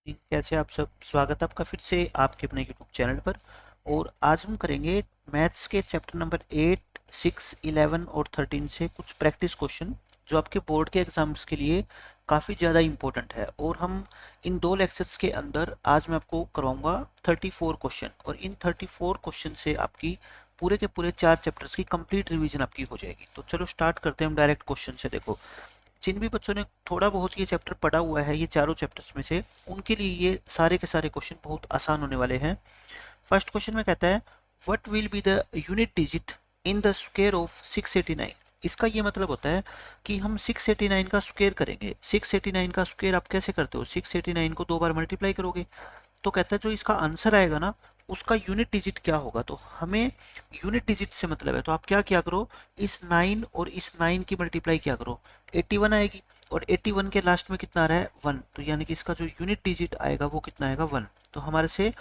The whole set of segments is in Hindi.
कैसे आप सब। स्वागत है आपका फिर से आपके अपने यूट्यूब चैनल पर। और आज हम करेंगे मैथ्स के चैप्टर नंबर 8, 6, 11 और 13 से कुछ प्रैक्टिस क्वेश्चन जो आपके बोर्ड के एग्जाम्स के लिए काफ़ी ज़्यादा इम्पोर्टेंट है। और हम इन दो लेक्चर्स के अंदर आज मैं आपको करवाऊंगा 34 क्वेश्चन, और इन 34 क्वेश्चन से आपकी पूरे के पूरे 4 चैप्टर्स की कंप्लीट रिवीजन आपकी हो जाएगी। तो चलो स्टार्ट करते हैं हम डायरेक्ट क्वेश्चन से। देखो, जिन भी बच्चों ने थोड़ा बहुत ये चैप्टर पढ़ा हुआ है, ये चारों चैप्टर्स में से, उनके लिए ये सारे के सारे क्वेश्चन बहुत आसान होने वाले हैं। फर्स्ट क्वेश्चन में कहता है what will be the unit digit in the square of 689। इसका ये मतलब होता है कि हम 689 का स्क्वायर करेंगे। 689 का स्क्वायर आप कैसे करते हो? 689 को 2 बार मल्टीप्लाई करोगे। तो कहता है जो इसका आंसर आएगा ना, उसका यूनिट डिजिट क्या होगा। तो हमें यूनिट डिजिट से मतलब है, तो आप क्या क्या करो, इस 9 और इस 9 की मल्टीप्लाई क्या करो, 81 आएगी। और 81 के लास्ट में कितना आ रहा है? 1। तो यानी कि इसका जो यूनिट डिजिट आएगा वो कितना आएगा? 1। तो हमारे से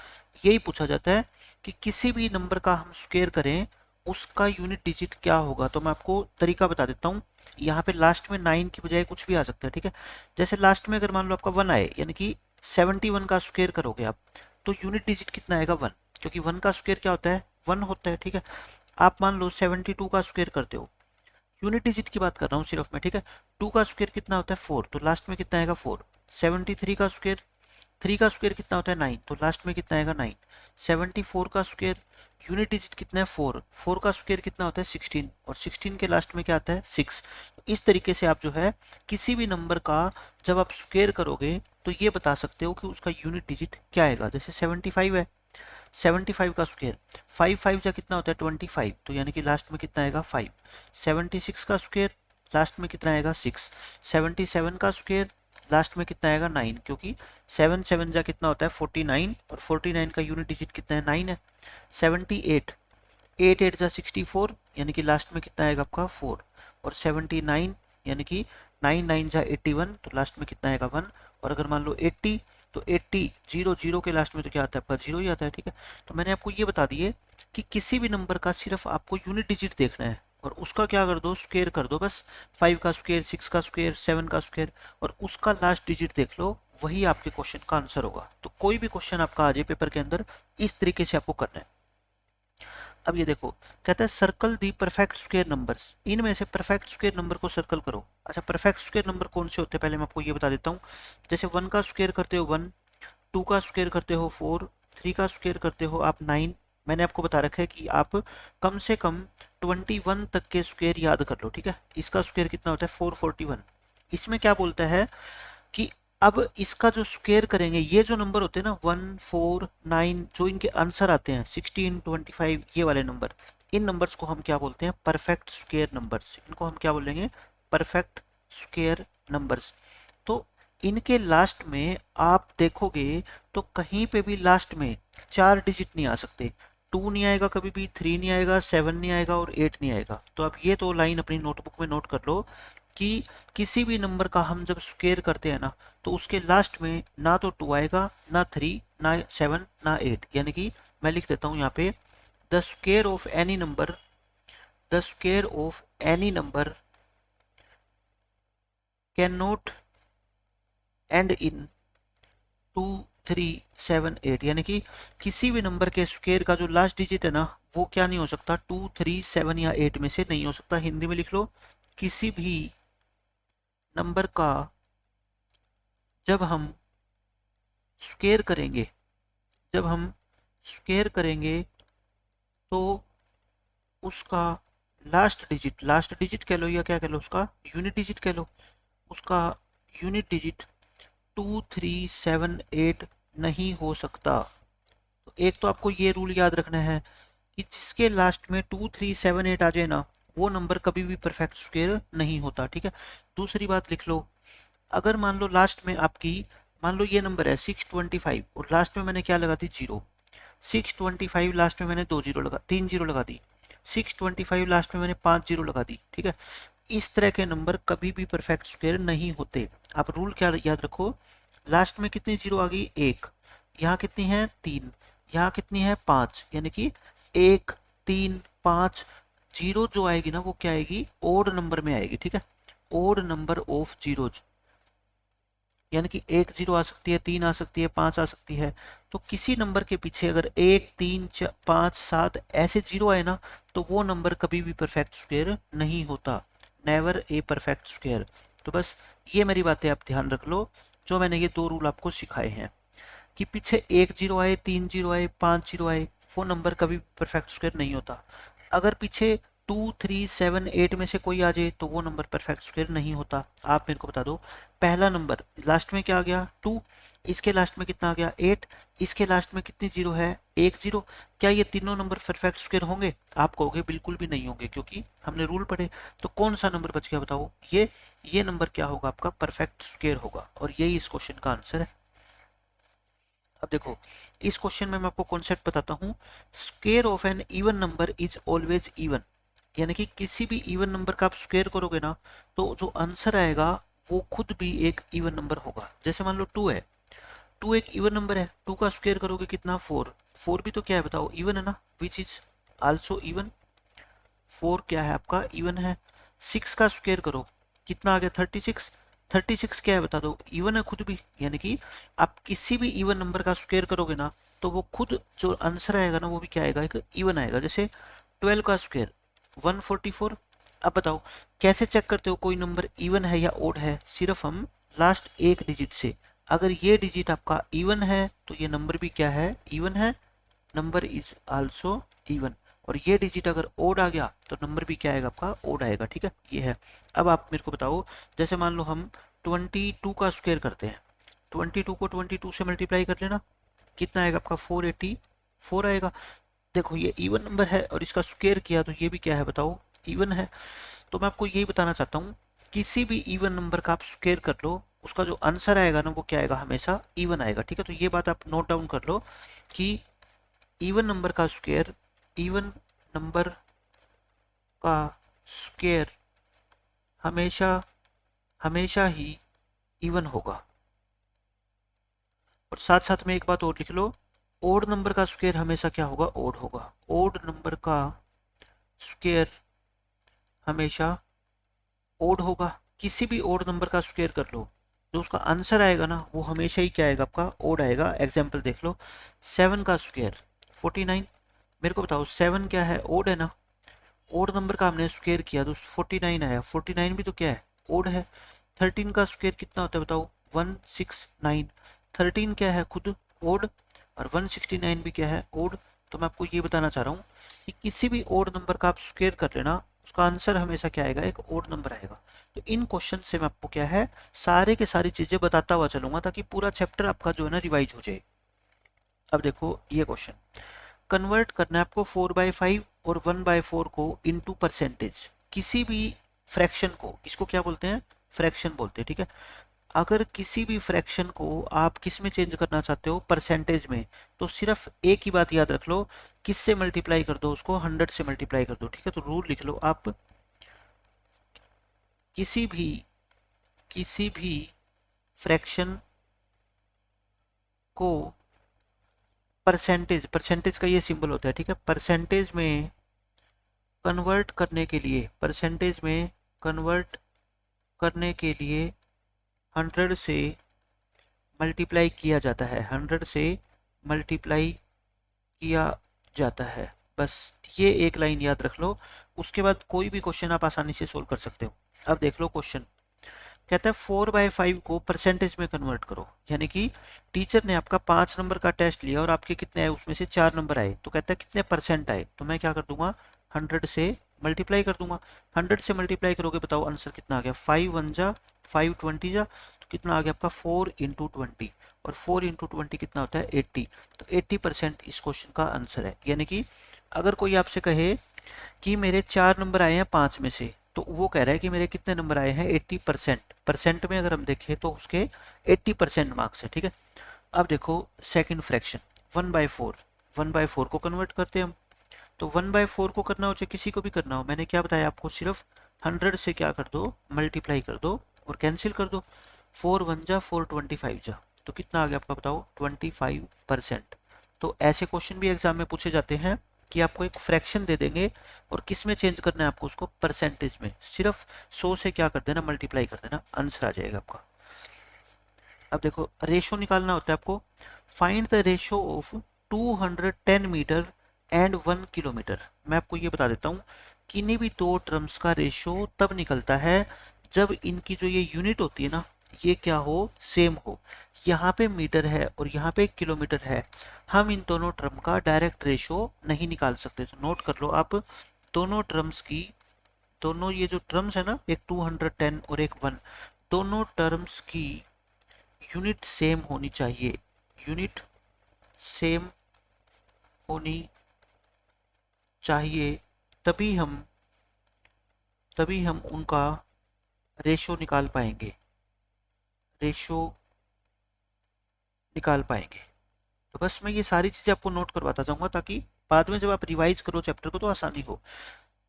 यही पूछा जाता है कि किसी भी नंबर का हम स्क्वायर करें, उसका यूनिट डिजिट क्या होगा। तो मैं आपको तरीका बता देता हूँ। यहाँ पे लास्ट में 9 की बजाय कुछ भी आ सकता है, ठीक है। जैसे लास्ट में अगर मान लो आपका 1 आए, यानी कि 71 का स्क्वायर करोगे आप, तो यूनिट डिजिट कितना आएगा? 1। क्योंकि 1 का स्क्वायर क्या होता है? 1 होता है, ठीक है। आप मान लो 72 का स्क्वायर करते हो, यूनिट डिजिट की बात कर रहा हूँ सिर्फ मैं, ठीक है। 2 का स्क्वायर कितना होता है? 4। तो लास्ट में कितना आएगा? 4। 73 का स्क्वायर, 3 का स्क्वायर कितना होता है? 9। तो लास्ट में कितना आएगा? 9। 74 का स्क्वायर, यूनिट डिजिट कितना है? 4। 4 का स्क्वायर कितना होता है? 16। और 16 के लास्ट में क्या आता है? 6। इस तरीके से आप जो है किसी भी नंबर का जब आप स्क्वायर करोगे तो ये बता सकते हो कि उसका यूनिट डिजिट क्या आएगा। जैसे 75 है, 75 का स्क्वायर, 5 5 जा कितना होता है? 25। तो यानी कि लास्ट में कितना आएगा? 5। 76 का स्क्वायर, लास्ट में कितना आएगा? 6। 77 का स्क्वायर, लास्ट में कितना आएगा? 9। क्योंकि 7 7 जा कितना होता है? 49। और 49 का यूनिट डिजिट कितना है? 9 है। 78, 8 8 जा 64, यानी कि लास्ट में कितना आएगा आपका? 4। और 79, यानी कि 9 9 जा 81, तो लास्ट में कितना आएगा? 1। और अगर मान लो 80, तो 80 0 0 के लास्ट में तो क्या आता है आपका? 0 ही आता है, ठीक है। तो मैंने आपको ये बता दिए कि किसी भी नंबर का सिर्फ आपको यूनिट डिजिट देखना है, और उसका क्या कर दो? स्क्वायर कर दो बस। 5 का स्क्वायर, 6 का स्क्वायर, 7 का स्क्वायर, और उसका लास्ट डिजिट देख लो, वही आपके क्वेश्चन का आंसर होगा। तो कोई भी क्वेश्चन आपका आ जाए पेपर के अंदर, इस तरीके से आपको करना है। अब ये देखो, कहता है सर्कल दी परफेक्ट स्क्वायर नंबर्स। इनमें से परफेक्ट स्क्वायर नंबर को सर्कल करो। अच्छा, परफेक्ट स्क्वायर नंबर कौन से होते हैं पहले मैं आपको ये बता देता हूँ। जैसे 1 का स्क्वायर करते हो 1, 2 का स्क्वायर करते हो 4, 3 का स्क्वायर करते हो आप 9। मैंने आपको बता रखा है कि आप कम से कम 21 तक के स्क्वायर याद कर लो, ठीक है। इसका स्क्वायर कितना होता है? 441। इसमें क्या बोलता है कि अब इसका जो स्क्वायर करेंगे, ये जो नंबर होते हैं ना 1 4 9, जो इनके आंसर आते हैं 16 25, ये वाले नंबर, इन नंबर्स को हम क्या बोलते हैं? Perfect square numbers. इनको हम क्या बोलेंगे? Perfect square numbers. तो इनके लास्ट में आप देखोगे तो कहीं पे भी लास्ट में 4 डिजिट नहीं आ सकते। 2 नहीं आएगा कभी भी, 3 नहीं आएगा, 7 नहीं आएगा और 8 नहीं आएगा। तो आप ये तो लाइन अपनी नोटबुक में नोट कर लो कि किसी भी नंबर का हम जब स्क्वायर करते हैं ना, तो उसके लास्ट में ना तो 2 आएगा, ना 3, ना 7, ना 8। यानी कि मैं लिख देता हूं यहाँ पे, the square of any number, the square of any number can not and in 2 3 7 8। यानी कि किसी भी नंबर के स्क्वायर का जो लास्ट डिजिट है ना, वो क्या नहीं हो सकता? 2 3 7 या 8 में से नहीं हो सकता। हिंदी में लिख लो, किसी भी नंबर का जब हम स्क्वायर करेंगे, जब हम स्क्वायर करेंगे तो उसका लास्ट डिजिट कह लो या क्या कह लो, उसका यूनिट डिजिट कह लो, उसका यूनिट डिजिट 2 3 7 8 नहीं हो सकता। तो एक तो आपको ये रूल याद रखना है कि जिसके लास्ट में 2 3 7 8 आ जाए ना, वो नंबर कभी भी परफेक्ट स्क्वायर नहीं होता, ठीक है। दूसरी बात लिख लो, अगर मान लो लास्ट में आपकी, मान लो ये नंबर है 625, और लास्ट में मैंने क्या लगा दी? 0। 625 लास्ट में मैंने 2 जीरो लगा, 3 जीरो लगा दी। 625 लास्ट में मैंने 5 जीरो लगा दी, ठीक है। इस तरह के नंबर कभी भी परफेक्ट स्क्वायर नहीं होते। आप रूल क्या याद रखो, लास्ट में कितनी जीरो आ गई? 1। यहाँ कितनी है? 3। यहाँ कितनी है? 5। यानी कि 1 3 5, जीरो जो आएगी ना, वो क्या आएगी? ओड नंबर में आएगी, ठीक है। Odd number of zeros. यानी कि 1 जीरो आ सकती है, 3 आ सकती है, 5 आ सकती है। तो किसी नंबर के पीछे अगर 1, 3, 5, 7 ऐसे जीरो आए ना, तो वो नंबर कभी भी परफेक्ट स्क्वायर नहीं होता, नेवर ए परफेक्ट स्क्वायर। तो बस ये मेरी बातें आप ध्यान रख लो, जो मैंने ये 2 रूल आपको सिखाए हैं कि पीछे 1 जीरो आए, 3 जीरो आए, 5 जीरो आए, वो नंबर कभी परफेक्ट स्क्वायर नहीं होता। अगर पीछे 2, 3, 7, 8 में से कोई आ जाए तो वो नंबर परफेक्ट स्क्वायर नहीं होता। आप मेरे को बता दो, पहला नंबर लास्ट में क्या आ गया 2, इसके लास्ट में कितना आ गया 8, इसके लास्ट में कितनी जीरो है 1 जीरो, क्या ये तीनों नंबर परफेक्ट स्क्वायर होंगे? आप कहोगे बिल्कुल भी नहीं होंगे, क्योंकि हमने रूल पढ़े। तो कौन सा नंबर बच गया बताओ? ये नंबर क्या होगा आपका? परफेक्ट स्क्वायर होगा, और यही इस क्वेश्चन का आंसर है। अब देखो, इस क्वेश्चन में मैं आपको कॉन्सेप्ट बताता हूँ। Square of an even number is always even, यानी कि किसी भी इवन नंबर का आप स्क्वायर करोगे ना, तो जो आंसर आएगा वो खुद भी एक इवन नंबर होगा। जैसे मान लो 2 है, 2 एक इवन नंबर है, 2 का स्क्वायर करोगे कितना 4, 4 भी तो क्या है बताओ? इवन है ना, विच इज आल्सो इवन। 4 क्या है आपका? इवन है। 6 का स्क्वायर करो, कितना आ गया 36, 36 क्या है बता दो? इवन है खुद भी। यानी कि आप किसी भी इवन नंबर का स्क्वायर करोगे ना, तो वो खुद जो आंसर आएगा ना वो भी क्या आएगा? एक इवन आएगा। जैसे 12 का स्क्वायर 144। अब बताओ कैसे चेक करते हो कोई नंबर इवन है या ओड है? सिर्फ हम लास्ट एक डिजिट से, अगर ये डिजिट आपका इवन है तो ये नंबर भी क्या है? इवन है, नंबर इज आल्सो इवन। और ये डिजिट अगर ओड आ गया तो नंबर भी क्या आएगा आपका? ओड आएगा। ठीक है, ये है। अब आप मेरे को बताओ, जैसे मान लो हम 22 का स्क्वायर करते हैं, 22 को 22 से मल्टीप्लाई कर लेना, कितना आएगा आपका? 484 आएगा। देखो ये इवन नंबर है और इसका स्क्वायर किया तो ये भी क्या है बताओ? इवन है। तो मैं आपको यही बताना चाहता हूँ, किसी भी इवन नंबर का आप स्क्वायर कर लो, उसका जो आंसर आएगा ना वो क्या आएगा? हमेशा इवन आएगा। ठीक है, तो ये बात आप नोट डाउन कर लो कि इवन नंबर का स्क्वायर, इवन नंबर का स्क्वायर हमेशा हमेशा ही इवन होगा। और साथ साथ में एक बात और लिख लो, ओड नंबर का स्क्वायर हमेशा क्या होगा? ओड होगा। ओड नंबर का स्क्वायर हमेशा ओड होगा। किसी भी ओड नंबर का स्क्वायर कर लो, जो उसका आंसर आएगा ना वो हमेशा ही क्या आएगा आपका? ओड आएगा। एग्जाम्पल देख लो, 7 का स्क्वायर 49। मेरे को बताओ 7 क्या है? ओड है ना। ओड नंबर का हमने स्क्वायर किया तो 49 आया, 49 भी तो क्या है? ओड है। 13 का स्क्वायर कितना होता है बताओ? 169। 13 क्या है? खुद ओड, और 169 भी क्या है? ओड। तो मैं आपको ये बताना चाह रहा हूँ कि किसी भी ओड नंबर का आप स्क्वायर कर लेना, उसका आंसर हमेशा क्या आएगा? एक ओड नंबर आएगा। तो इन क्वेश्चन से मैं आपको क्या है, सारे के सारी चीजें बताता हुआ चलूंगा, ताकि पूरा चैप्टर आपका जो है ना रिवाइज हो जाए। अब देखो ये क्वेश्चन, कन्वर्ट करना है आपको 4/5 और 1/4 को इनटू परसेंटेज। किसी भी फ्रैक्शन को, इसको क्या बोलते हैं? फ्रैक्शन बोलते हैं। ठीक है, अगर किसी भी फ्रैक्शन को आप किस में चेंज करना चाहते हो? परसेंटेज में। तो सिर्फ एक ही बात याद रख लो, किस से मल्टीप्लाई कर दो उसको? 100 से मल्टीप्लाई कर दो। ठीक है, तो रूल लिख लो आप, किसी भी फ्रैक्शन को परसेंटेज, परसेंटेज का ये सिंबल होता है। ठीक है, परसेंटेज में कन्वर्ट करने के लिए, परसेंटेज में कन्वर्ट करने के लिए 100 से मल्टीप्लाई किया जाता है, 100 से मल्टीप्लाई किया जाता है। बस ये एक लाइन याद रख लो, उसके बाद कोई भी क्वेश्चन आप आसानी से सोल्व कर सकते हो। अब देख लो क्वेश्चन, कहता है 4/5 को परसेंटेज में कन्वर्ट करो। यानी कि टीचर ने आपका 5 नंबर का टेस्ट लिया और आपके कितने आए? उसमें से 4 नंबर आए, तो कहता है कितने परसेंट आए? तो मैं क्या कर दूंगा? 100 से मल्टीप्लाई कर दूंगा। 100 से मल्टीप्लाई करोगे, बताओ आंसर कितना आ गया? 5 1 जा 5 20 जा, तो कितना आ गया आपका? 4 × 20, और 4 × 20 कितना होता है? 80। तो 80% इस क्वेश्चन का आंसर है। यानी कि अगर कोई आपसे कहे कि मेरे 4 नंबर आए हैं 5 में से, तो वो कह रहा है कि मेरे कितने नंबर आए हैं? 80%। परसेंट में अगर हम देखें तो उसके 80% मार्क्स है। ठीक है, अब देखो सेकंड फ्रैक्शन 1/4, 1/4 को कन्वर्ट करते हैं हम। तो 1/4 को करना हो चाहे किसी को भी करना हो, मैंने क्या बताया आपको? सिर्फ 100 से क्या कर दो? मल्टीप्लाई कर दो और कैंसिल कर दो। 4 1 जा 4 25 जा, तो कितना आ गया आपका बताओ? 25%। तो ऐसे क्वेश्चन भी एग्जाम में पूछे जाते हैं कि आपको एक फ्रैक्शन दे देंगे और किस में चेंज करना है आपको? उसको परसेंटेज में। सिर्फ 100 से क्या कर देना? मल्टीप्लाई कर देना, आंसर आ जाएगा आपका। अब देखो रेशो निकालना होता है आपको, find the ratio of 210 metre and 1 kilometre. मैं आपको ये बता देता हूँ, किन्हीं भी दो टर्म्स का रेशो तब निकलता है जब इनकी जो ये यूनिट होती है ना, ये क्या हो, सेम हो। यहाँ पे मीटर है और यहाँ पे किलोमीटर है, हम इन दोनों टर्म का डायरेक्ट रेशो नहीं निकाल सकते। तो नोट कर लो आप, दोनों टर्म्स की, दोनों ये जो टर्म्स है ना, एक 210 और एक 1, दोनों टर्म्स की यूनिट सेम होनी चाहिए, यूनिट सेम होनी चाहिए, तभी हम उनका रेशो निकाल पाएंगे, रेशो निकाल पाएंगे। तो बस मैं ये सारी चीज़ें आपको नोट करवाता जाऊंगा ताकि बाद में जब आप रिवाइज करो चैप्टर को तो आसानी हो।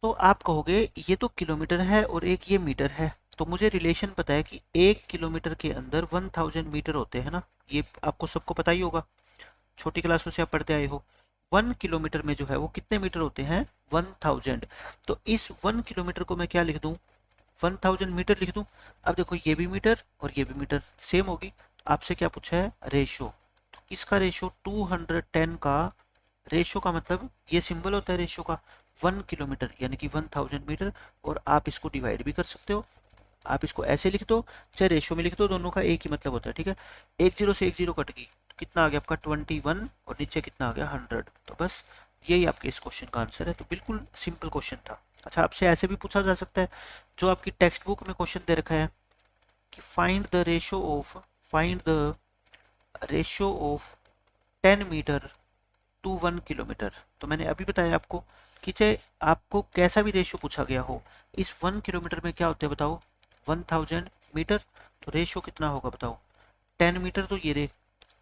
तो आप कहोगे ये तो किलोमीटर है और एक ये मीटर है, तो मुझे रिलेशन पता है कि 1 किलोमीटर के अंदर 1000 मीटर होते हैं ना, ये आपको सबको पता ही होगा, छोटी क्लासों से आप पढ़ते आए हो। 1 किलोमीटर में जो है वो कितने मीटर होते हैं, 1000। तो इस 1 किलोमीटर को मैं क्या लिख दूं, 1000 मीटर लिख दूं। अब देखो ये भी मीटर और ये भी मीटर सेम होगी। आपसे क्या पूछा है, रेशो। तो इसका रेशो 210 का रेशो का मतलब ये सिंबल होता है रेशो का, 1 किलोमीटर यानी कि 1000 मीटर। और आप इसको डिवाइड भी कर सकते हो, आप इसको ऐसे लिख दो चाहे रेशो में लिख दो, दोनों का एक ही मतलब होता है, ठीक है। एक जीरो से एक जीरो कट गई तो कितना आ गया आपका 21 और नीचे कितना आ गया 100। तो बस यही आपके इस क्वेश्चन का आंसर है। तो बिल्कुल सिंपल क्वेश्चन था। अच्छा, आपसे ऐसे भी पूछा जा सकता है, जो आपकी टेक्स्ट बुक में क्वेश्चन दे रखा है कि find the ratio of 10 metre to 1 kilometre. तो मैंने अभी बताया आपको कि चाहे आपको कैसा भी रेशो पूछा गया हो, इस 1 किलोमीटर में क्या होते हैं बताओ, 1000 मीटर। तो रेशो कितना होगा बताओ, 10 मीटर तो ये रे,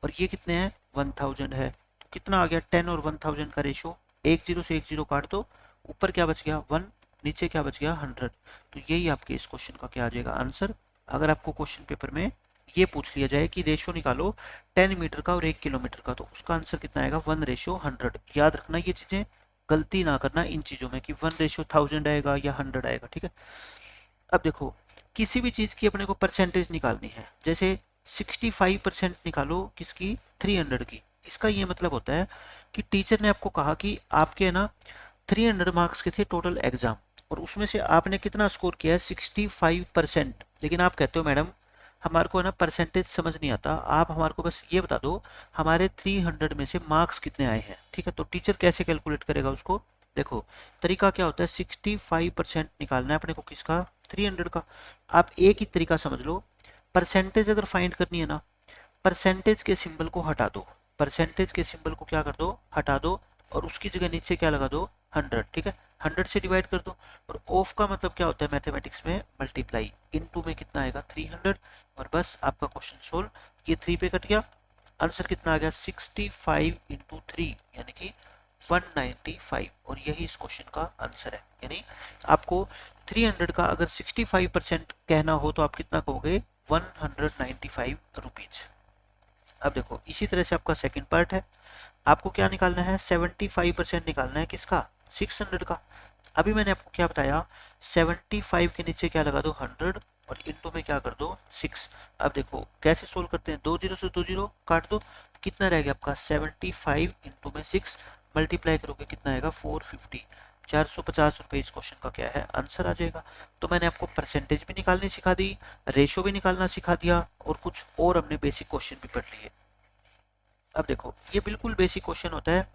और ये कितने हैं 1000 है, तो कितना आ गया 10 और 1000 का रेशो। एक जीरो से एक जीरो काट दो, ऊपर क्या बच गया 1, नीचे क्या बच गया 100। तो यही आपके इस क्वेश्चन का क्या आ जाएगा आंसर। अगर आपको क्वेश्चन पेपर में ये पूछ लिया जाए कि रेशो निकालो 10 मीटर का और 1 किलोमीटर का, तो उसका आंसर कितना आएगा 1:100। याद रखना ये चीजें, गलती ना करना इन चीजों में कि 1:1000 आएगा या 100 आएगा, ठीक है। अब देखो किसी भी चीज की अपने को परसेंटेज निकालनी है, जैसे 65% निकालो किसकी, 300 की। इसका ये मतलब होता है कि टीचर ने आपको कहा कि आपके ना 300 मार्क्स के थे टोटल एग्जाम, और उसमें से आपने कितना स्कोर किया है 65%। लेकिन आप कहते हो मैडम हमारे को है ना परसेंटेज समझ नहीं आता, आप हमारे को बस ये बता दो हमारे 300 में से मार्क्स कितने आए हैं, ठीक है। तो टीचर कैसे कैलकुलेट करेगा उसको, देखो तरीका क्या होता है, 65% निकालना है अपने को किसका, 300 का। आप एक ही तरीका समझ लो, परसेंटेज अगर फाइंड करनी है ना, परसेंटेज के सिंबल को हटा दो, परसेंटेज के सिंबल को क्या कर दो, हटा दो, और उसकी जगह नीचे क्या लगा दो 100, ठीक है। 100 से डिवाइड कर दो, और ऑफ का मतलब क्या होता है मैथमेटिक्स में, मल्टीप्लाई। इनटू में कितना आएगा 300, और बस आपका क्वेश्चन सोल्व। ये 3 पे कट गया, आंसर कितना आ गया 65 इंटू 3 यानी कि 195, और यही इस क्वेश्चन का आंसर है। यानी आपको 300 का अगर 65% कहना हो तो आप कितना कहोगे 195 रुपीज। अब देखो इसी तरह से आपका सेकंड पार्ट है, आपको क्या निकालना है 75% निकालना है किसका, 600 का। अभी मैंने आपको क्या बताया, 75 के नीचे क्या लगा दो 100 और इनटू में क्या कर दो 6। अब देखो कैसे सोल्व करते हैं, 2 जीरो से 2 जीरो काट दो, कितना रहेगा आपका 75 इंटू में 6 मल्टीप्लाई करोगे कितना आएगा 450। 450 रुपये इस क्वेश्चन का क्या है आंसर आ जाएगा। तो मैंने आपको परसेंटेज भी निकालनी सिखा दी, रेशो भी निकालना सिखा दिया, और कुछ और हमने बेसिक क्वेश्चन भी पढ़ लिए। अब देखो ये बिल्कुल बेसिक क्वेश्चन होता है,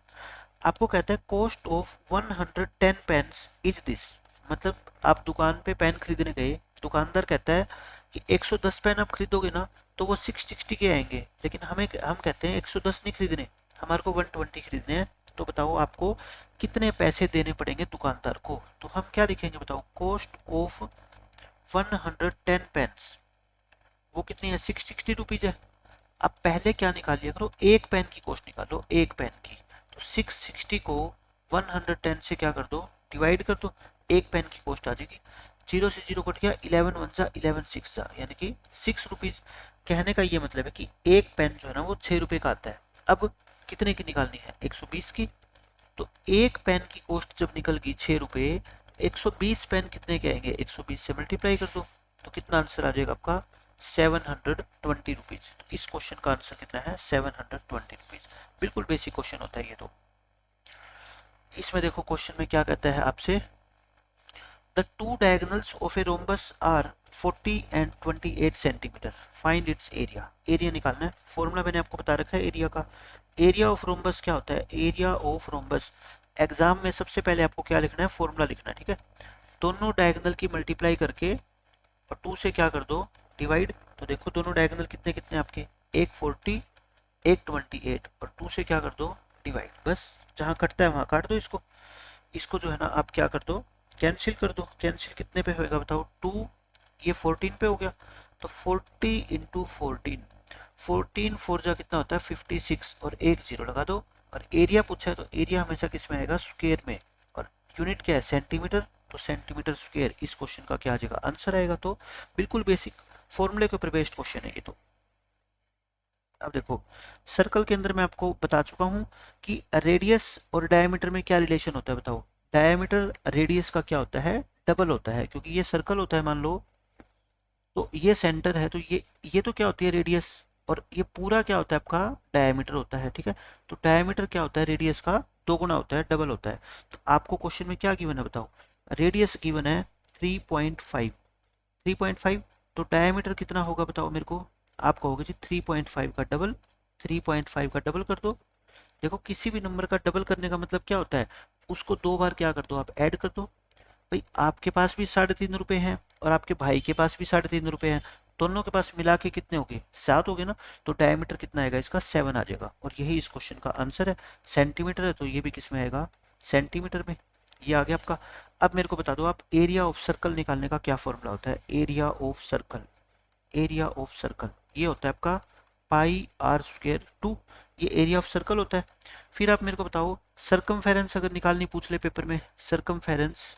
आपको कहता है cost of 110 pens is this. मतलब आप दुकान पे पेन खरीदने गए, दुकानदार कहता है कि 110 पेन आप खरीदोगे ना तो वो 660 के आएंगे, लेकिन हम कहते हैं 110 नहीं खरीदने, हमारे को 120 खरीदने हैं। तो बताओ आपको कितने पैसे देने पड़ेंगे दुकानदार को। तो हम क्या लिखेंगे बताओ, कॉस्ट ऑफ 110 पेन्स, वो कितनी है 660 रुपीज है। अब पहले क्या निकाल लिया करो, एक पेन की कॉस्ट निकालो, एक पेन की। तो 660 को 110 से क्या कर दो, डिवाइड कर दो, एक पेन की कॉस्ट आ जाएगी। जीरो से जीरो कट गया, 11 वन जा 11 सिक्स जा यानी कि 6 रुपीज। कहने का ये मतलब है कि एक पेन जो है ना वो 6 रुपये का आता है। अब कितने की निकालनी है 120 की। तो एक पेन की कॉस्ट जब निकल गई 6 रुपये, 120 पेन कितने के आएंगे 120 से मल्टीप्लाई कर दो, तो कितना आंसर आ जाएगा आपका 720 रुपीज। इस क्वेश्चन का आंसर कितना है 720 रुपीज। बिल्कुल बेसिक क्वेश्चन होता है ये तो। इसमें देखो क्वेश्चन में क्या कहता है आपसे, the two diagonals of a rhombus are 40 and 28 centimetre, find its area. Area निकालना है। फॉर्मूला मैंने आपको बता रखा है एरिया का। एरिया ऑफ रोम्बस क्या होता है, एरिया ऑफ रोम्बस एग्जाम में सबसे पहले आपको क्या लिखना है, फॉर्मूला लिखना है, ठीक है। दोनों डायगोनल की मल्टीप्लाई करके और 2 से क्या कर दो, डिवाइड। तो देखो दोनों डायगोनल कितने कितने आपके, एक 40 एक 28, और 2 से क्या कर दो, डिवाइड। बस जहाँ कटता है वहाँ काट दो इसको। इसको जो है ना आप क्या कर दो, कैंसिल कर दो। कैंसिल कितने पे होएगा बताओ, 2, ये 14 पे हो गया। तो 40 इंटू 14, 14 4 जा कितना होता है 56, और एक जीरो लगा दो। और एरिया पूछा है तो एरिया हमेशा किस में आएगा, स्क्वायर में, और यूनिट क्या है सेंटीमीटर, तो सेंटीमीटर स्क्वायर। इस क्वेश्चन का क्या आ जाएगा, आंसर आएगा। तो बिल्कुल बेसिक फॉर्मूले के ऊपर बेस्ड क्वेश्चन है ये तो। अब देखो सर्कल के अंदर मैं आपको बता चुका हूं कि रेडियस और डायमीटर में क्या रिलेशन होता है बताओ। डायमीटर रेडियस का क्या होता है, डबल होता है, क्योंकि ये सर्कल होता है मान लो, तो ये सेंटर है, तो ये तो क्या होती है रेडियस, और ये पूरा क्या होता है आपका डायमीटर होता है, ठीक है। तो डायमीटर क्या होता है, रेडियस का 2 गुना होता है, डबल होता है। तो आपको क्वेश्चन में क्या गिवन है बताओ, रेडियस गिवन है 3.5, 3.5, तो डायमीटर कितना होगा बताओ मेरे को। आप कहोगे जी 3.5 का डबल, 3.5 का डबल कर दो। देखो किसी भी नंबर का डबल करने का मतलब क्या होता है, उसको 2 बार क्या कर दो, आप ऐड कर दो। भाई आपके पास भी 3.5 रुपए हैं और आपके भाई के पास भी 3.5 रुपए हैं, दोनों के पास मिला के कितने हो गए, 7 हो गए ना। तो डायमीटर कितना आएगा इसका, 7 आ जाएगा, और यही इस क्वेश्चन का आंसर है। सेंटीमीटर है तो ये भी किस में आएगा, सेंटीमीटर में। ये आ गया आपका। अब मेरे को बता दो आप, एरिया ऑफ सर्कल निकालने का क्या फॉर्मूला होता है, area of circle, area of circle ये होता है आपका पाई आर स्क्वायर 2, ये एरिया ऑफ सर्कल होता है। फिर आप मेरे को बताओ सरकमफेरेंस अगर निकालनी पूछ ले पेपर में, सरकमफेरेंस,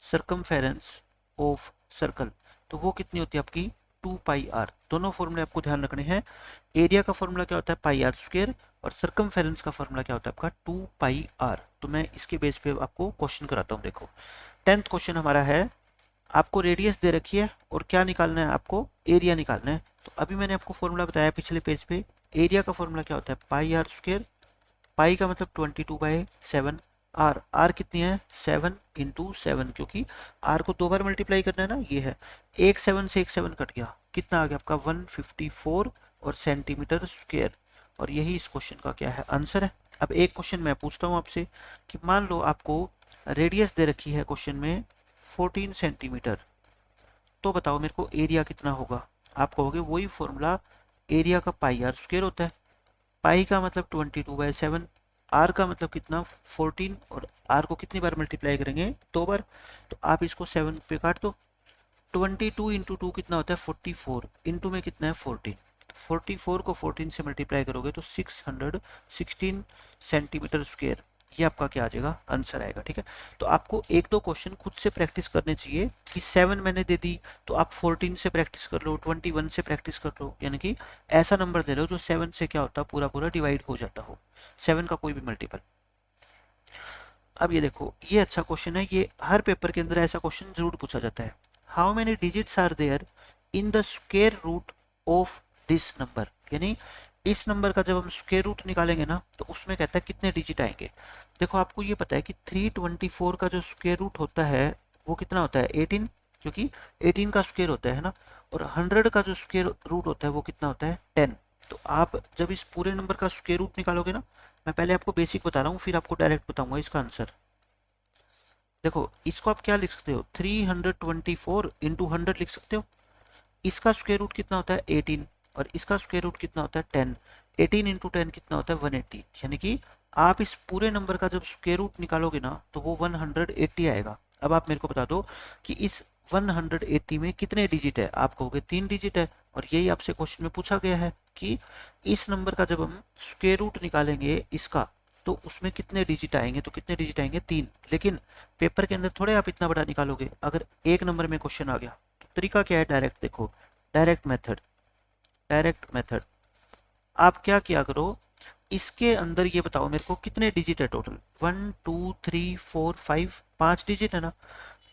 सरकमफेरेंस ऑफ सर्कल, तो वो कितनी होती है आपकी 2 पाई आर। दोनों फॉर्मूले आपको ध्यान रखने हैं। एरिया का फॉर्मूला क्या होता है पाई आर स्क्वायर, और सरकमफेरेंस का फॉर्मूला क्या होता है आपका 2 पाई आर। तो मैं इसके बेस पे आपको क्वेश्चन कराता हूँ। देखो 10th क्वेश्चन हमारा है, आपको रेडियस दे रखी है और क्या निकालना है, आपको एरिया निकालना है। तो अभी मैंने आपको फॉर्मूला बताया पिछले पेज पे, एरिया का फॉर्मूला क्या होता है पाई आर स्क्वायर, पाई का मतलब 22/7, आर, आर कितनी है 7 इंटू 7, क्योंकि आर को 2 बार मल्टीप्लाई करना है ना, ये है। एक 7 से एक 7 कट गया, कितना आ गया आपका 154 और सेंटीमीटर स्क्वायर, और यही इस क्वेश्चन का क्या है, आंसर है। अब एक क्वेश्चन मैं पूछता हूँ आपसे कि मान लो आपको रेडियस दे रखी है क्वेश्चन में 14 सेंटीमीटर, तो बताओ मेरे को एरिया कितना होगा। आप कहोगे वही फॉर्मूला, एरिया का पाई आर स्क्वायर होता है, पाई का मतलब 22/7, आर का मतलब कितना 14, और आर को कितनी बार मल्टीप्लाई करेंगे 2 बार। तो आप इसको 7 पे काट दो। 22 इंटू 2 कितना होता है 44, इंटू में कितना है 14, 44 को 14 से मल्टीप्लाई करोगे तो 616 सेंटीमीटर स्क्वायर, ये आपका क्या आ जाएगा, आंसर आएगा, ठीक है। तो आपको एक दो क्वेश्चन खुद से प्रैक्टिस करने चाहिए कि 7 मैंने दे दी तो आप 14 से प्रैक्टिस कर लो, 21 से प्रैक्टिस कर लो, यानी कि ऐसा नंबर दे लो जो 7 से क्या होता पूरा पूरा डिवाइड हो जाता हो, 7 का कोई भी मल्टीपल। अब ये देखो ये अच्छा क्वेश्चन है, ये हर पेपर के अंदर ऐसा क्वेश्चन जरूर पूछा जाता है। How many digits are there in the square root of this number, यानी इस नंबर का जब हम स्क्वायर रूट निकालेंगे ना तो उसमें कहता है कितने डिजिट आएंगे। देखो आपको ये पता है कि 324 का जो स्क्वायर रूट होता है वो कितना होता है 18, क्योंकि 18 का स्क्वायर होता है ना, और 100 का जो स्क्वायर रूट होता है वो कितना होता है 10। तो आप जब इस पूरे नंबर का स्क्वायर रूट निकालोगे ना, मैं पहले आपको बेसिक बता रहा हूँ फिर आपको डायरेक्ट बताऊंगा इसका आंसर। देखो इसको आप क्या लिख सकते हो 324 इंटू 100 लिख सकते हो। इसका स्क्वायर रूट कितना होता है 18, और इसका स्क्वायर रूट कितना होता है 10, 18 इंटू 10 कितना होता है 180, यानी कि आप इस पूरे नंबर का जब स्क्वायर रूट निकालोगे ना तो वो 180 आएगा। अब आप मेरे को बता दो कि इस 180 में कितने डिजिट है, आप कहोगे 3 डिजिट है, और यही आपसे क्वेश्चन में पूछा गया है कि इस नंबर का जब हम स्क्वायर रूट निकालेंगे इसका तो उसमें कितने डिजिट आएंगे, तो कितने डिजिट आएंगे 3। लेकिन पेपर के अंदर थोड़े आप इतना बड़ा निकालोगे, अगर एक नंबर में क्वेश्चन आ गया तो तरीका क्या है, डायरेक्ट देखो, डायरेक्ट मेथड, डायरेक्ट मेथड। आप क्या किया करो, इसके अंदर ये बताओ मेरे को कितने डिजिट है टोटल, 1 2 3 4 5, 5 डिजिट है ना।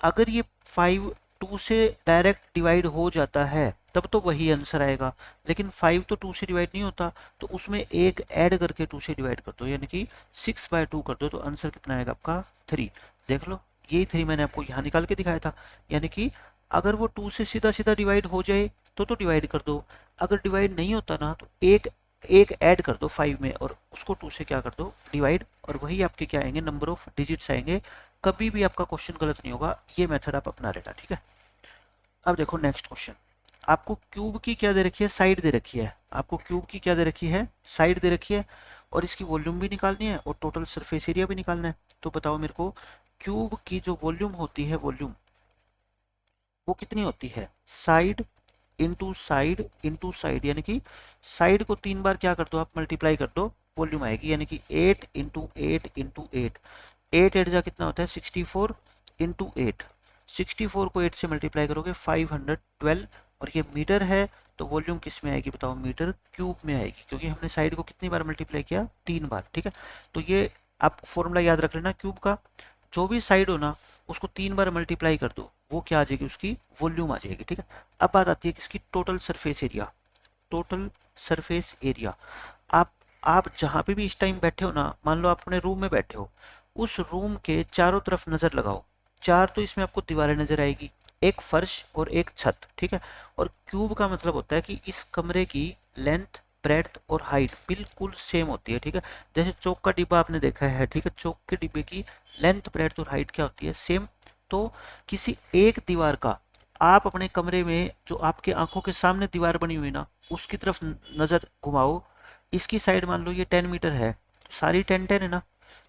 अगर ये 5 2 से डायरेक्ट डिवाइड हो जाता है तब तो वही आंसर आएगा। लेकिन 5 तो 2 से डिवाइड नहीं होता, तो उसमें एक ऐड करके 2 से डिवाइड कर दो, यानी कि 6/2 कर दो, तो आंसर कितना आएगा आपका 3। देख लो, यही 3 मैंने आपको यहाँ निकाल के दिखाया था। यानी कि अगर वो 2 से सीधा सीधा डिवाइड हो जाए तो डिवाइड कर दो, अगर डिवाइड नहीं होता ना तो एक एक ऐड कर दो 5 में और उसको 2 से क्या कर दो डिवाइड, और वही आपके क्या आएंगे नंबर ऑफ डिजिट्स आएंगे। कभी भी आपका क्वेश्चन गलत नहीं होगा, ये मेथड आप अपना लेना, ठीक है। अब देखो नेक्स्ट क्वेश्चन, आपको क्यूब की क्या दे रखी है, साइड दे रखी है। आपको क्यूब की क्या दे रखी है, साइड दे रखी है, और इसकी वॉल्यूम भी निकालनी है और टोटल सरफेस एरिया भी निकालना है। तो बताओ मेरे को, क्यूब की जो वॉल्यूम होती है, वॉल्यूम वो कितनी होती है, साइड इंटू साइड, यानी कि साइड को 3 बार क्या कर दो आप मल्टीप्लाई कर दो, वॉल्यूम आएगी। यानी कि 8 इंटू 8 इंटू 8, 8 जा कितना होता है 64 इंटू 8, 64 को 8 से मल्टीप्लाई करोगे 512, और ये मीटर है तो वॉल्यूम किस में आएगी बताओ, मीटर क्यूब में आएगी, क्योंकि हमने साइड को कितनी बार मल्टीप्लाई किया, 3 बार, ठीक है। तो ये आप फॉर्मूला याद रख लेना, क्यूब का जो भी साइड हो ना उसको 3 बार मल्टीप्लाई कर दो, वो क्या आ जाएगी, उसकी वॉल्यूम आ जाएगी, ठीक है। अब बात आती है किसकी, total surface area. Total surface area, आप जहां पे भी इस टाइम बैठे हो ना, मान लो आप अपने रूम में बैठे हो, उस रूम के चारों तरफ नजर लगाओ, 4 तो इसमें आपको दीवारें नजर आएगी, एक फर्श और एक छत, ठीक है। और क्यूब का मतलब होता है कि इस कमरे की लेंथ, ब्रेड्थ और हाइट बिल्कुल सेम होती है, ठीक है। जैसे चौक का डिब्बा आपने देखा है, ठीक है, चौक के डिब्बे की लेंथ, ब्रेड्थ और हाइट क्या होती है, सेम। तो किसी एक दीवार का आप अपने कमरे में जो आपके आंखों के सामने दीवार बनी हुई ना, उसकी तरफ नजर घुमाओ, इसकी साइड मान लो ये 10 मीटर है, तो सारी 10 है ना,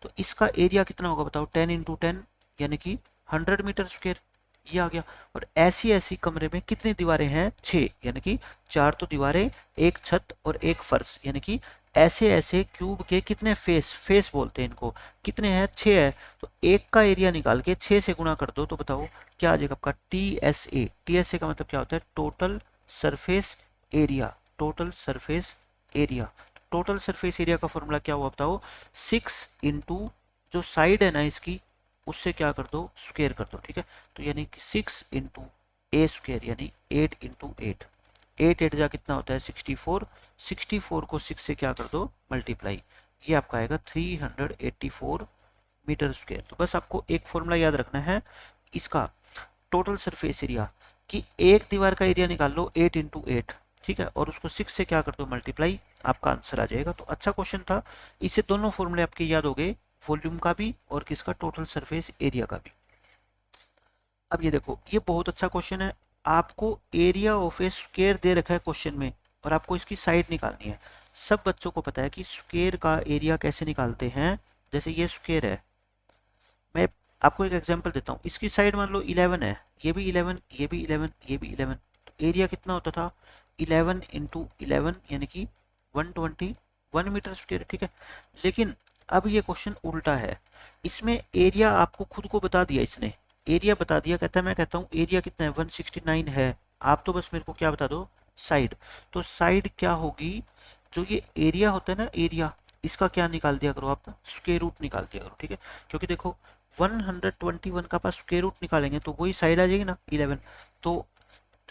तो इसका एरिया कितना होगा बताओ, 10 इंटू 10 यानी कि 100 मीटर स्क्वायर, ये आ गया। और ऐसी ऐसी कमरे में कितनी दीवारें हैं, 6, यानी कि 4 तो दीवारें, एक छत और एक फर्श, यानी कि ऐसे ऐसे क्यूब के कितने फेस, फेस बोलते हैं इनको, कितने हैं, 6 है। तो एक का एरिया निकाल के 6 से गुणा कर दो, तो बताओ क्या आ जाएगा आपका, TSA। TSA का मतलब क्या होता है, total surface area, total surface area. Total surface area का फॉर्मूला क्या हुआ बताओ, 6 इंटू जो साइड है ना इसकी, उससे क्या कर दो, स्क्वायर कर दो, ठीक है। तो यानी कि 6 इंटू ए स्क्वायर, यानी 8 इंटू 8, 8 जा कितना होता है 64, 64 को 6 से क्या कर दो मल्टीप्लाई, ये आपका आएगा 384 मीटर स्क्वायर। तो बस आपको एक फॉर्मूला याद रखना है इसका, टोटल सरफेस एरिया कि एक दीवार का एरिया निकाल लो 8 इंटू 8, ठीक है, और उसको 6 से क्या कर दो मल्टीप्लाई, आपका आंसर आ जाएगा। तो अच्छा क्वेश्चन था, इससे दोनों फॉर्मूले आपके याद हो गए, वॉल्यूम का भी और किसका, टोटल सरफेस एरिया का भी। अब ये देखो, ये बहुत अच्छा क्वेश्चन है, आपको एरिया ऑफ ए स्क्वायर दे रखा है क्वेश्चन में, और आपको इसकी साइड निकालनी है। सब बच्चों को पता है कि स्क्वायर का एरिया कैसे निकालते हैं। जैसे ये स्क्वायर है, मैं आपको एक एग्जांपल देता हूँ, इसकी साइड मान लो 11 है, ये भी 11, ये भी 11, ये भी 11, तो एरिया कितना होता था 11 इंटू 11, यानी कि 121 मीटर स्क्वायर, ठीक है। लेकिन अब ये क्वेश्चन उल्टा है, इसमें एरिया आपको खुद को बता दिया, इसने एरिया बता दिया, कहता है मैं कहता हूँ एरिया कितना है 169 है, आप तो बस मेरे को क्या बता दो, साइड। तो साइड क्या होगी, जो ये एरिया होता है ना, एरिया, इसका क्या निकाल दिया करो आप, स्क्वायर रूट निकाल दिया करो, ठीक है। क्योंकि देखो 121 का पास स्क्वायर रूट निकालेंगे तो वही साइड आ जाएगी ना 11, तो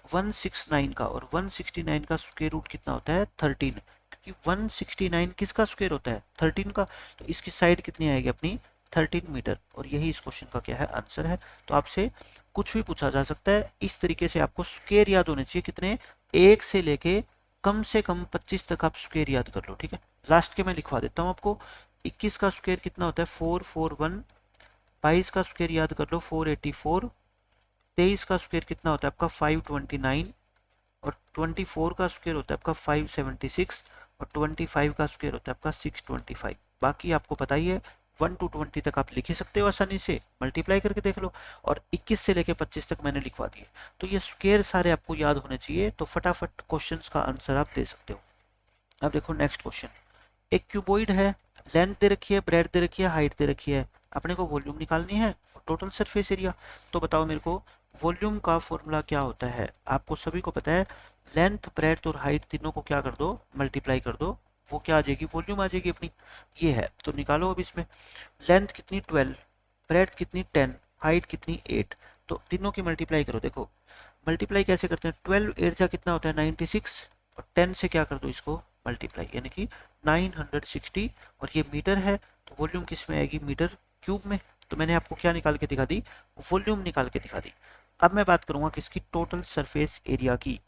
169 का और 169 का स्क्वायर रूट कितना होता है 13, क्योंकि 169 किसका स्क्वायर होता है 13 का, तो इसकी साइड कितनी आएगी अपनी 13 मीटर, और यही इस क्वेश्चन का क्या है आंसर है। तो आपसे कुछ भी पूछा जा सकता है, इस तरीके से आपको स्क्वायर याद होने चाहिए, कितने, 1 से लेके कम से कम 25 तक आप स्क्वायर याद कर लो, ठीक है। लास्ट के मैं लिखवा देता हूँ आपको, 21 का स्क्वायर कितना होता है 441, 22 का स्क्वायर याद कर लो 484, 23 का स्क्वायर कितना होता है आपका 529, और 24 का स्क्वायर होता है आपका 576, और 25 का स्क्वायर होता है आपका 625। बाकी आपको पता ही है 1 to 20 तक आप लिख ही सकते हो आसानी से, मल्टीप्लाई करके देख लो, और 21 से लेके 25 तक मैंने लिखवा दिए। तो ये स्क्वायर सारे आपको याद होने चाहिए, तो फटाफट क्वेश्चंस का आंसर आप दे सकते हो। अब देखो नेक्स्ट क्वेश्चन, एक क्यूबॉइड है, लेंथ दे रखी है, ब्रेड्थ दे रखी है, हाइट दे रखी है, अपने को वॉल्यूम निकालनी है, टोटल सरफेस एरिया। तो बताओ मेरे को वॉल्यूम का फॉर्मूला क्या होता है, आपको सभी को पता है, लेंथ, ब्रेड्थ और हाइट तीनों को क्या कर दो, मल्टीप्लाई कर दो, वो क्या आ जाएगी, वॉल्यूम आ जाएगी अपनी, ये है। तो निकालो अब इसमें, लेंथ कितनी 12, ब्रेड्थ कितनी 10, हाइट कितनी 8, तो तीनों की मल्टीप्लाई करो। देखो मल्टीप्लाई कैसे करते हैं, 12 एट जा कितना होता है 96, और 10 से क्या कर दो इसको मल्टीप्लाई, यानी कि 960, और ये मीटर है तो वॉल्यूम किस में आएगी, मीटर क्यूब में। तो मैंने आपको क्या निकाल के दिखा दी, वॉल्यूम निकाल के दिखा दी। अब मैं बात करूंगा किसकी, टोटल सरफेस एरिया की।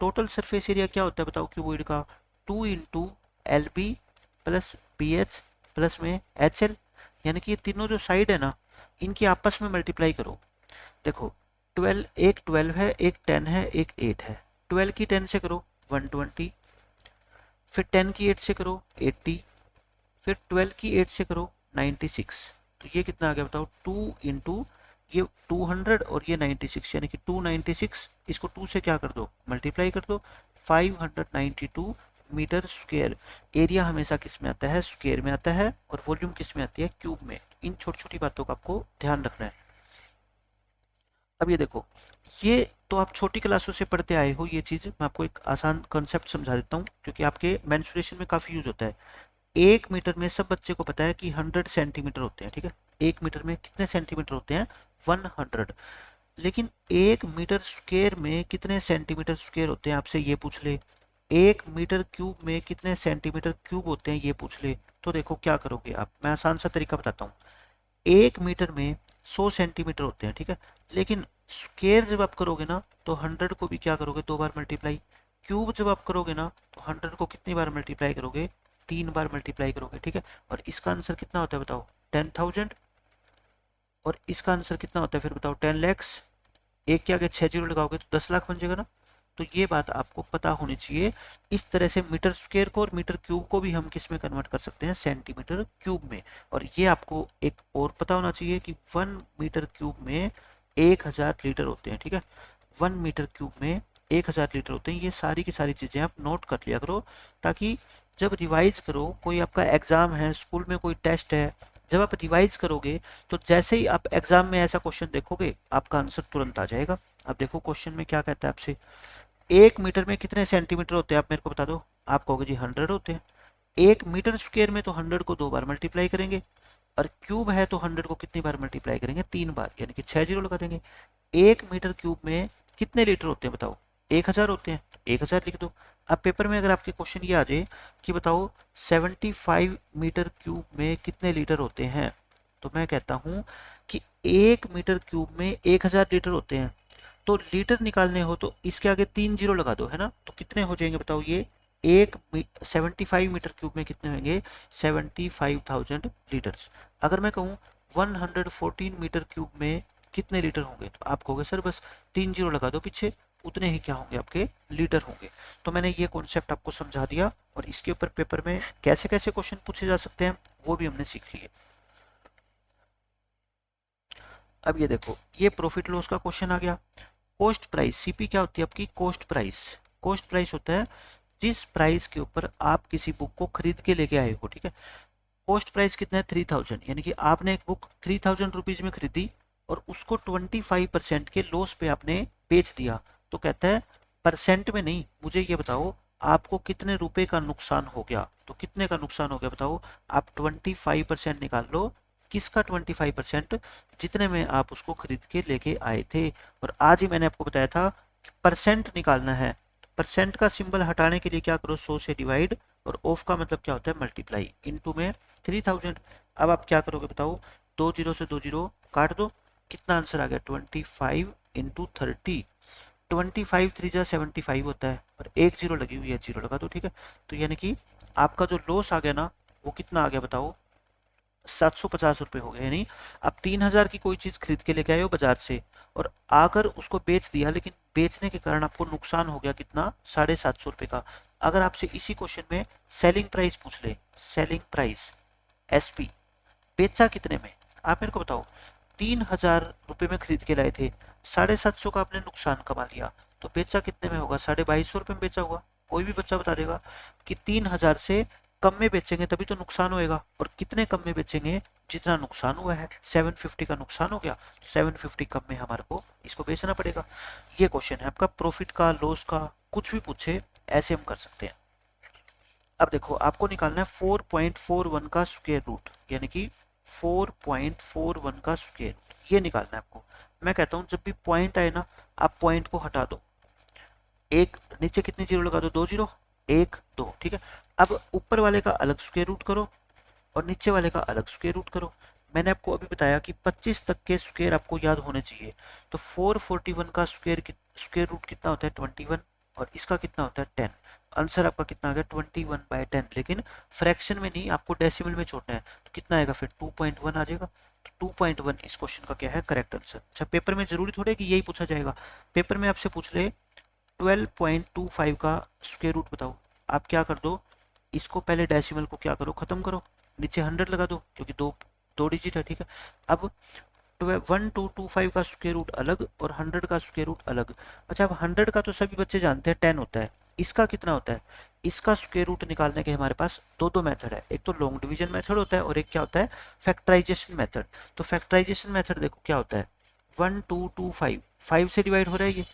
टोटल सरफेस एरिया क्या होता है बताओ क्यूबॉइड का, 2 into L B plus B H plus में एच एल, यानी कि ये तीनों जो साइड है ना इनकी आपस में मल्टीप्लाई करो। देखो 12, एक 12 है, एक 10 है, एक 8 है। 12 की 10 से करो 120, फिर 10 की 8 से करो 80, फिर 12 की 8 से करो 96। तो ये कितना आ गया बताओ, 2 इंटू ये 200 और ये 96, यानी कि 296, इसको 2 से क्या कर दो मल्टीप्लाई कर दो, 592 मीटर स्क्वायर। एरिया हमेशा किस में आता है, स्क्वायर में आता है, और वॉल्यूम किस में आती है, क्यूब में। इन छोटी छोटी बातों का आपको ध्यान रखना है। अब ये देखो, ये तो आप छोटी क्लासों से पढ़ते आए हो, ये चीज़ मैं आपको एक आसान कॉन्सेप्ट समझा देता हूँ क्योंकि आपके मेंसुरेशन में काफ़ी यूज होता है। 1 मीटर में सब बच्चे को पता है कि 100 सेंटीमीटर होते हैं, ठीक है। 1 मीटर में कितने सेंटीमीटर होते हैं, 100। लेकिन 1 मीटर स्क्वायर में कितने सेंटीमीटर स्क्वायर होते हैं, आपसे ये पूछ ले। 1 मीटर क्यूब में कितने सेंटीमीटर क्यूब होते हैं, ये पूछ ले। तो देखो क्या करोगे आप, मैं आसान सा तरीका बताता हूँ। 1 मीटर में 100 सेंटीमीटर होते हैं, ठीक है। लेकिन स्क्वायर जब आप करोगे ना तो 100 को भी क्या करोगे, 2 बार मल्टीप्लाई। क्यूब जब आप करोगे ना तो 100 को कितनी बार मल्टीप्लाई करोगे, 3 बार मल्टीप्लाई करोगे, ठीक है। और इसका आंसर कितना होता है बताओ, 10,000। और इसका आंसर कितना होता है फिर बताओ, 10 lakhs। एक के आगे 6 जीरो लगाओगे तो 10 लाख बन जाएगा ना। तो ये बात आपको पता होनी चाहिए। इस तरह से मीटर स्क्वायर को और मीटर क्यूब को भी हम किस में कन्वर्ट कर सकते हैं, सेंटीमीटर क्यूब में। और ये आपको एक और पता होना चाहिए कि 1 मीटर क्यूब में 1000 लीटर होते हैं, ठीक है। 1 मीटर क्यूब में 1000 लीटर होते हैं। ये सारी की सारी चीज़ें आप नोट कर लिया करो, ताकि जब रिवाइज करो, कोई आपका एग्जाम है, स्कूल में कोई टेस्ट है, जब आप रिवाइज करोगे तो जैसे ही आप एग्जाम में ऐसा क्वेश्चन देखोगे आपका आंसर तुरंत आ जाएगा। अब देखो क्वेश्चन में क्या कहता है आपसे, 1 मीटर में कितने सेंटीमीटर होते हैं, आप मेरे को बता दो। आप कहोगे जी 100 होते हैं। 1 मीटर स्क्वायर में तो 100 को 2 बार मल्टीप्लाई करेंगे, और क्यूब है तो 100 को कितनी बार मल्टीप्लाई करेंगे, 3 बार, यानी कि 6 जीरो लगा देंगे। 1 मीटर क्यूब में कितने लीटर होते हैं बताओ, 1000 होते हैं, 1000 लिख दो। अब पेपर में अगर आपके क्वेश्चन ये आ जाए कि बताओ 75 मीटर क्यूब में कितने लीटर होते हैं, तो मैं कहता हूं कि 1 मीटर क्यूब में 1000 लीटर होते हैं। तो लीटर निकालने हो तो इसके आगे 3 जीरो लगा दो, है ना। तो कितने हो जाएंगे बताओ, ये 75 मीटर क्यूब में कितने होंगे, 75,000 लीटर्स। अगर मैं कहूँ 114 मीटर क्यूब में कितने लीटर होंगे, तो आप कहोगे सर बस 3 जीरो लगा दो पीछे, उतने ही क्या होंगे आपके लीटर होंगे। तो मैंने ये कॉन्सेप्ट आपको समझा दिया, और इसके ऊपर पेपर में कैसे कैसे क्वेश्चन पूछे जा सकते हैं वो भी हमने सीख लिए। अब ये देखो, ये प्रॉफिट लॉस का क्वेश्चन आ गया। कॉस्ट प्राइस, सीपी क्या होती है आपकी, कॉस्ट प्राइस। कॉस्ट प्राइस होता है जिस प्राइस के ऊपर आप किसी बुक को खरीद के लेके आए हो, ठीक है। कॉस्ट प्राइस कितना है, 3000, यानी कि आपने एक बुक 3000 रुपीज में खरीदी और उसको 25% के लॉस पे आपने बेच दिया। तो कहता है परसेंट में नहीं, मुझे ये बताओ आपको कितने रुपए का नुकसान हो गया। तो कितने का नुकसान हो गया बताओ, आप 25% निकाल लो। किसका 25%, जितने में आप उसको खरीद के लेके आए थे। और आज ही मैंने आपको बताया था कि परसेंट निकालना है। परसेंट का सिंबल हटाने के लिए क्या करो, 100 से डिवाइड, और ऑफ का मतलब क्या होता है, मल्टीप्लाई, इनटू में 3000। अब आप क्या करोगे बताओ, 2 जीरो से 2 जीरो काट दो, कितना आंसर आ गया, 25 इंटू 30। 25 3 जा 75 होता है, और एक जीरो लगी हुई है, जीरो लगा दो, ठीक है। तो यानी कि आपका जो लॉस आ गया ना वो कितना आ गया बताओ, 750 रुपये हो गए। यानी आप 3000 की कोई चीज़ खरीद के लेके आए हो बाजार से, और आकर उसको बेच दिया, लेकिन बेचने के कारण आपको नुकसान हो गया कितना, 750 रुपये का। अगर आपसे इसी क्वेश्चन में सेलिंग प्राइस पूछ ले, सेलिंग प्राइस एसपी, बेचा कितने में, आप मेरे को बताओ। 3000 रुपये में खरीद के लाए थे, 750 का आपने नुकसान कमा लिया, तो बेचा कितने में होगा, 2250 रुपये में बेचा होगा। कोई भी बच्चा बता देगा कि 3000 से कम में बेचेंगे तभी तो नुकसान होएगा, और कितने कम में बेचेंगे, जितना नुकसान हुआ है। 750 का नुकसान हो गया, 750 कम में हमारे को इसको बेचना पड़ेगा। ये क्वेश्चन है आपका प्रॉफिट का, लॉस का, कुछ भी पूछे ऐसे हम कर सकते हैं। अब देखो आपको निकालना है 4.41 का स्क्वायर रूट, यानी कि 4.41 का स्क्वायर रूट, ये निकालना है आपको। मैं कहता हूँ जब भी पॉइंट आए ना, आप पॉइंट को हटा दो, एक नीचे कितनी जीरो लगा दो, 2 जीरो, 1 2, ठीक है। अब ऊपर वाले का अलग स्क्वायर रूट करो और नीचे वाले का अलग स्क्वायर रूट करो। मैंने आपको अभी बताया कि 25 तक के स्क्वायर आपको याद होने चाहिए। तो 441 का स्क्वायर रूट कितना होता है, 21, और इसका कितना होता है, 10। आंसर आपका कितना आ गया, 21/10। लेकिन फ्रैक्शन में नहीं, आपको डेसिमल में छोड़ना है, तो कितना आएगा फिर, 2.1 आ जाएगा। तो 2.1 इस क्वेश्चन का क्या है, करेक्ट आंसर। अच्छा, पेपर में जरूरी थोड़े कि यही पूछा जाएगा, पेपर में आपसे पूछ रहे 12.25 का स्क्वायर रूट बताओ। आप क्या कर दो, इसको पहले डेसिमल को क्या करो, खत्म करो, नीचे 100 लगा दो, क्योंकि दो दो डिजिट है, ठीक है। अब 1225 का स्क्वायर रूट अलग और 100 का स्क्वायर रूट अलग। अच्छा, अब 100 का तो सभी बच्चे जानते हैं 10 होता है, इसका कितना होता है, इसका स्क्वायर रूट निकालने के हमारे पास दो मेथड है। एक तो लॉन्ग डिवीजन मेथड होता है और एक क्या होता है, फैक्टराइजेशन मेथड। तो फैक्टराइजेशन मेथड देखो क्या होता है, 1225, 5 से डिवाइड हो रहा है ये,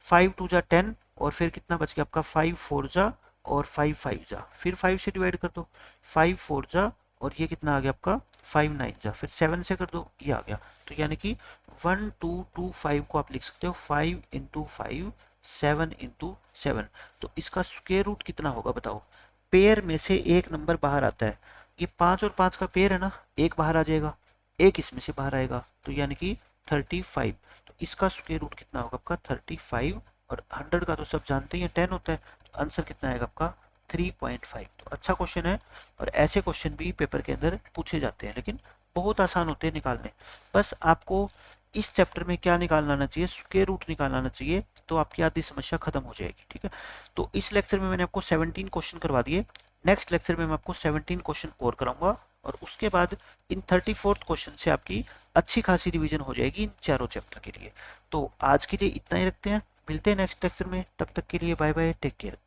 5 2 जा 10, और फिर कितना बच गया आपका, 5 4 जा और 5 5 जा, फिर 5 से डिवाइड कर दो, 5 4 जा, और ये कितना आ गया आपका, 5 9 जा, फिर 7 से कर दो, ये आ गया। तो यानी कि 1225 को आप लिख सकते हो 5 इंटू 5, 7 इंटू 7। तो इसका स्क्वायर रूट कितना होगा बताओ। पेयर में से एक नंबर बाहर आता है, ये 5 और 5 का पेयर है ना, एक बाहर आ जाएगा, एक इसमें से बाहर आएगा, तो यानी कि 35। तो इसका स्क्वायर रूट कितना होगा आपका, 35, और 100 का तो सब जानते ही हैं 10 होता है। तो आंसर कितना आएगा आपका, 3.5। तो अच्छा क्वेश्चन है, और ऐसे क्वेश्चन भी पेपर के अंदर पूछे जाते हैं, लेकिन बहुत आसान होते हैं निकालने। बस आपको इस चैप्टर में क्या निकालना आना चाहिए, स्क्वायर रूट निकालना आना चाहिए, तो आपकी आधी समस्या खत्म हो जाएगी, ठीक है। तो इस लेक्चर में मैंने आपको 17 क्वेश्चन करवा दिए। नेक्स्ट लेक्चर में मैं आपको 17 क्वेश्चन और कराऊंगा, और उसके बाद इन 34th क्वेश्चन से आपकी अच्छी खासी रिवीजन हो जाएगी इन चारों चैप्टर के लिए। तो आज के लिए इतना ही रखते हैं, मिलते हैं नेक्स्ट लेक्चर में, तब तक के लिए बाय बाय, टेक केयर।